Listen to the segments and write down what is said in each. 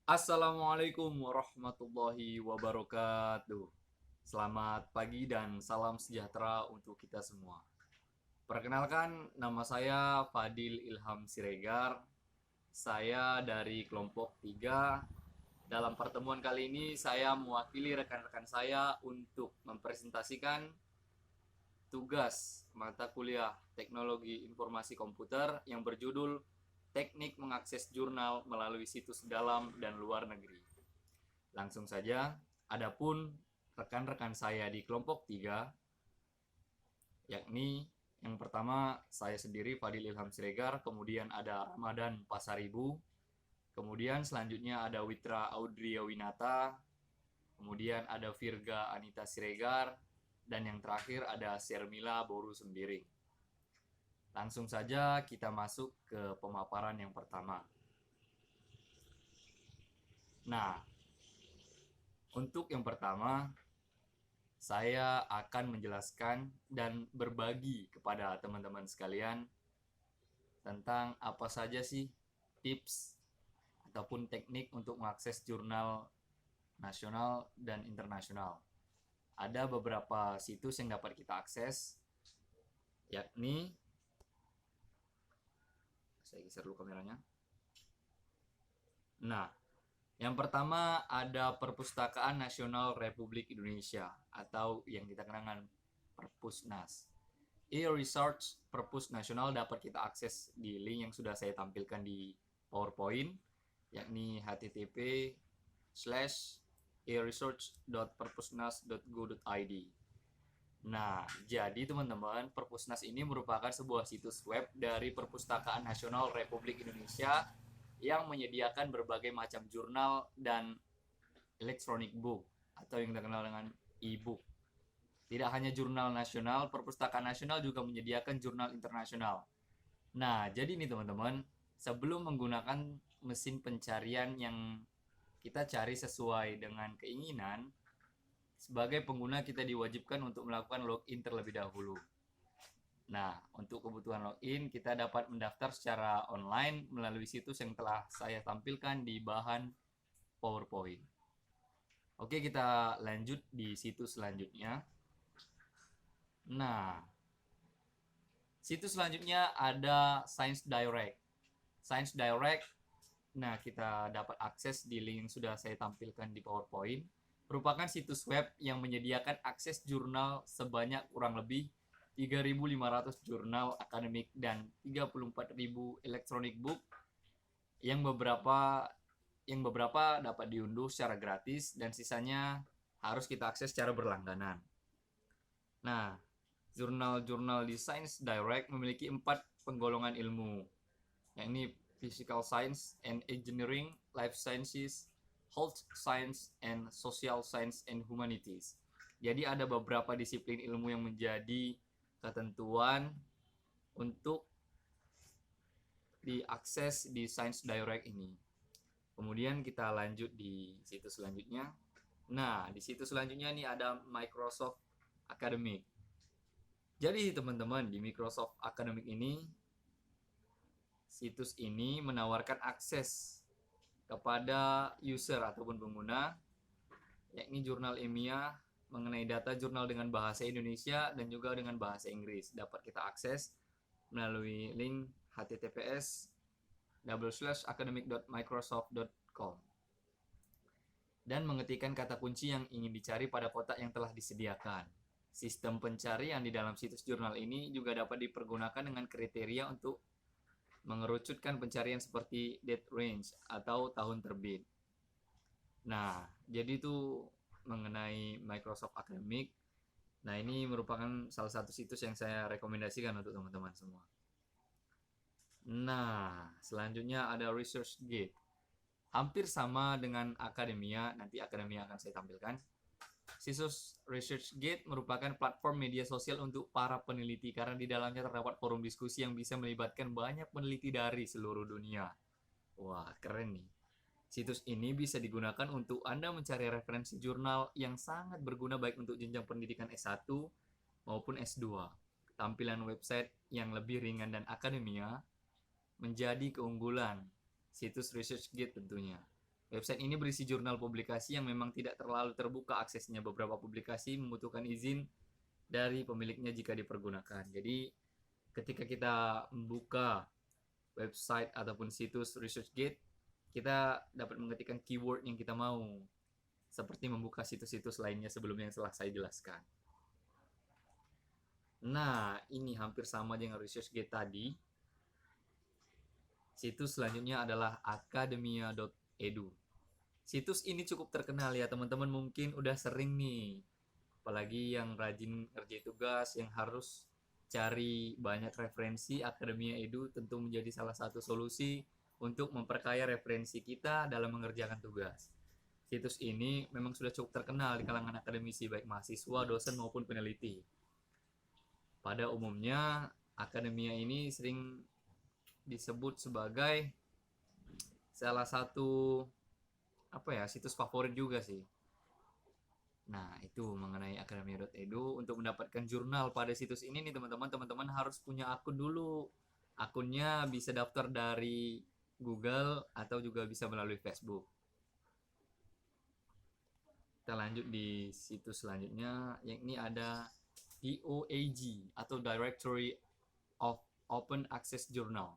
Assalamualaikum warahmatullahi wabarakatuh. Selamat pagi dan salam sejahtera untuk kita semua. Perkenalkan, nama saya Fadil Ilham Siregar. Saya dari kelompok 3. Dalam pertemuan kali ini, saya mewakili rekan-rekan saya untuk mempresentasikan tugas mata kuliah Teknologi Informasi Komputer yang berjudul Teknik Mengakses Jurnal Melalui Situs Dalam dan Luar Negeri. Langsung saja, adapun rekan-rekan saya di kelompok 3, yakni yang pertama saya sendiri Fadil Ilham Siregar, kemudian ada Ramadan Pasaribu, kemudian selanjutnya ada Witra Audria Winata, kemudian ada Virga Anita Siregar, dan yang terakhir ada Sermila Boru Sembiring. Langsung saja kita masuk ke pemaparan yang pertama. Nah, untuk yang pertama, saya akan menjelaskan dan berbagi kepada teman-teman sekalian tentang apa saja sih tips ataupun teknik untuk mengakses jurnal nasional dan internasional. Ada beberapa situs yang dapat kita akses, yakni, saya geser dulu kameranya. Nah, yang pertama ada Perpustakaan Nasional Republik Indonesia atau yang kita kenal dengan Perpusnas. E-Research Perpus Nasional dapat kita akses di link yang sudah saya tampilkan di PowerPoint, yakni http://e-research.perpusnas.go.id. Nah, jadi teman-teman, Perpusnas ini merupakan sebuah situs web dari Perpustakaan Nasional Republik Indonesia yang menyediakan berbagai macam jurnal dan electronic book atau yang dikenal dengan e-book. Tidak hanya jurnal nasional, Perpustakaan Nasional juga menyediakan jurnal internasional. Nah, jadi nih teman-teman, sebelum menggunakan mesin pencarian yang kita cari sesuai dengan keinginan, sebagai pengguna kita diwajibkan untuk melakukan login terlebih dahulu. Nah, untuk kebutuhan login, kita dapat mendaftar secara online melalui situs yang telah saya tampilkan di bahan PowerPoint. Oke, kita lanjut di situs selanjutnya. Nah, situs selanjutnya ada Science Direct. Science Direct, nah kita dapat akses di link yang sudah saya tampilkan di PowerPoint. Merupakan situs web yang menyediakan akses jurnal sebanyak kurang lebih 3.500 jurnal akademik dan 34.000 electronic book yang beberapa dapat diunduh secara gratis dan sisanya harus kita akses secara berlangganan. Nah, jurnal-jurnal di Science Direct memiliki 4 penggolongan ilmu, yakni Physical Science and Engineering, Life Sciences, Health Science, and Social Science and Humanities. Jadi ada beberapa disiplin ilmu yang menjadi ketentuan untuk diakses di Science Direct ini. Kemudian kita lanjut di situs selanjutnya. Nah, di situs selanjutnya nih ada Microsoft Academic. Jadi teman-teman, di Microsoft Academic ini, situs ini menawarkan akses kepada user ataupun pengguna, yakni jurnal ilmiah mengenai data jurnal dengan bahasa Indonesia dan juga dengan bahasa Inggris. Dapat kita akses melalui link https://academic.microsoft.com dan mengetikkan kata kunci yang ingin dicari pada kotak yang telah disediakan. Sistem pencarian di dalam situs jurnal ini juga dapat dipergunakan dengan kriteria untuk mengerucutkan pencarian seperti date range atau tahun terbit. Nah, jadi itu mengenai Microsoft Academic. Nah, ini merupakan salah satu situs yang saya rekomendasikan untuk teman-teman semua. Nah, selanjutnya ada ResearchGate. Hampir sama dengan Akademia, nanti Akademia akan saya tampilkan. Situs ResearchGate merupakan platform media sosial untuk para peneliti karena di dalamnya terdapat forum diskusi yang bisa melibatkan banyak peneliti dari seluruh dunia. Wah, keren nih. Situs ini bisa digunakan untuk Anda mencari referensi jurnal yang sangat berguna baik untuk jenjang pendidikan S1 maupun S2. Tampilan website yang lebih ringan dan akademia menjadi keunggulan situs ResearchGate tentunya. Website ini berisi jurnal publikasi yang memang tidak terlalu terbuka aksesnya. Beberapa publikasi membutuhkan izin dari pemiliknya jika dipergunakan. Jadi ketika kita membuka website ataupun situs ResearchGate, kita dapat mengetikkan keyword yang kita mau, seperti membuka situs-situs lainnya sebelumnya yang telah saya jelaskan. Nah, ini hampir sama dengan ResearchGate tadi. Situs selanjutnya adalah academia.edu. Situs ini cukup terkenal ya teman-teman, mungkin udah sering nih. Apalagi yang rajin ngerjain tugas, yang harus cari banyak referensi, Academia Edu tentu menjadi salah satu solusi untuk memperkaya referensi kita dalam mengerjakan tugas. Situs ini memang sudah cukup terkenal di kalangan akademisi, baik mahasiswa, dosen maupun peneliti. Pada umumnya, Academia ini sering disebut sebagai salah satu situs favorit juga sih. Nah, itu mengenai academia.edu. Untuk mendapatkan jurnal pada situs ini nih teman-teman harus punya akun dulu. Akunnya bisa daftar dari Google atau juga bisa melalui Facebook. Kita lanjut di situs selanjutnya, yang ini ada DOAJ atau Directory of Open Access Journal.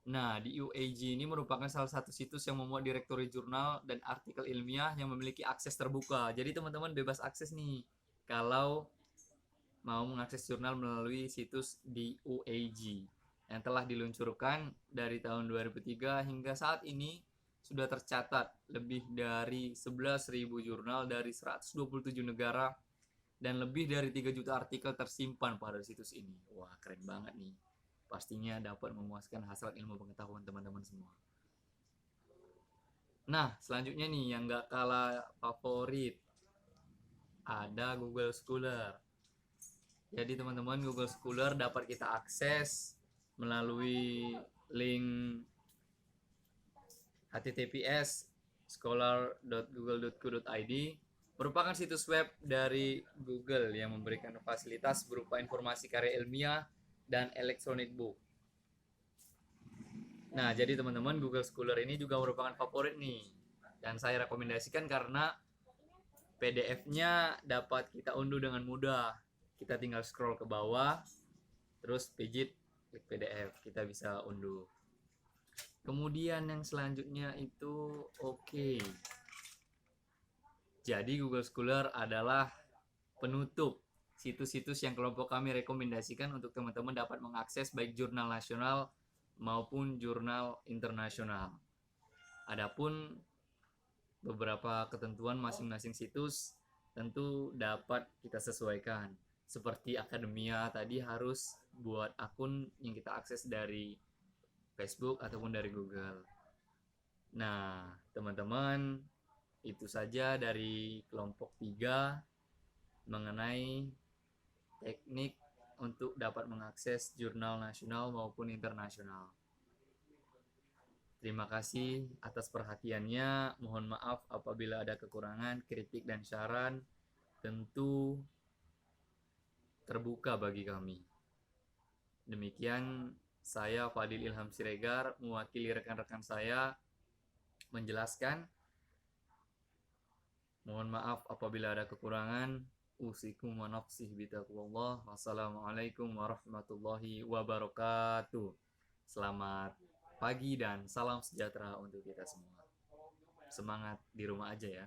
Nah, di UAG ini merupakan salah satu situs yang memuat direktori jurnal dan artikel ilmiah yang memiliki akses terbuka. Jadi teman-teman bebas akses nih kalau mau mengakses jurnal melalui situs di UAG yang telah diluncurkan dari tahun 2003 hingga saat ini. Sudah tercatat lebih dari 11.000 jurnal dari 127 negara dan lebih dari 3 juta artikel tersimpan pada situs ini. Wah, keren banget nih. Pastinya dapat memuaskan hasrat ilmu pengetahuan teman-teman semua. Nah, selanjutnya nih yang gak kalah favorit, ada Google Scholar. Jadi teman-teman, Google Scholar dapat kita akses melalui link https scholar.google.co.id, merupakan situs web dari Google yang memberikan fasilitas berupa informasi karya ilmiah dan electronic book. Nah, jadi teman-teman, Google Scholar ini juga merupakan favorit nih. Dan saya rekomendasikan karena PDF-nya dapat kita unduh dengan mudah. Kita tinggal scroll ke bawah, terus pijit klik PDF, kita bisa unduh. Kemudian yang selanjutnya itu Jadi Google Scholar adalah penutup situs-situs yang kelompok kami rekomendasikan untuk teman-teman dapat mengakses baik jurnal nasional maupun jurnal internasional. Adapun beberapa ketentuan masing-masing situs tentu dapat kita sesuaikan. Seperti Academia tadi harus buat akun yang kita akses dari Facebook ataupun dari Google. Nah, teman-teman, itu saja dari kelompok 3 mengenai teknik untuk dapat mengakses jurnal nasional maupun internasional. Terima kasih atas perhatiannya. Mohon maaf apabila ada kekurangan, kritik dan saran tentu terbuka bagi kami. Demikian saya Fadil Ilham Siregar mewakili rekan-rekan saya menjelaskan. Mohon maaf apabila ada kekurangan. Usikum wa nafsih bitaqwallah. Wassalamualaikum warahmatullahi wabarakatuh. Selamat pagi dan salam sejahtera untuk kita semua. Semangat di rumah aja ya.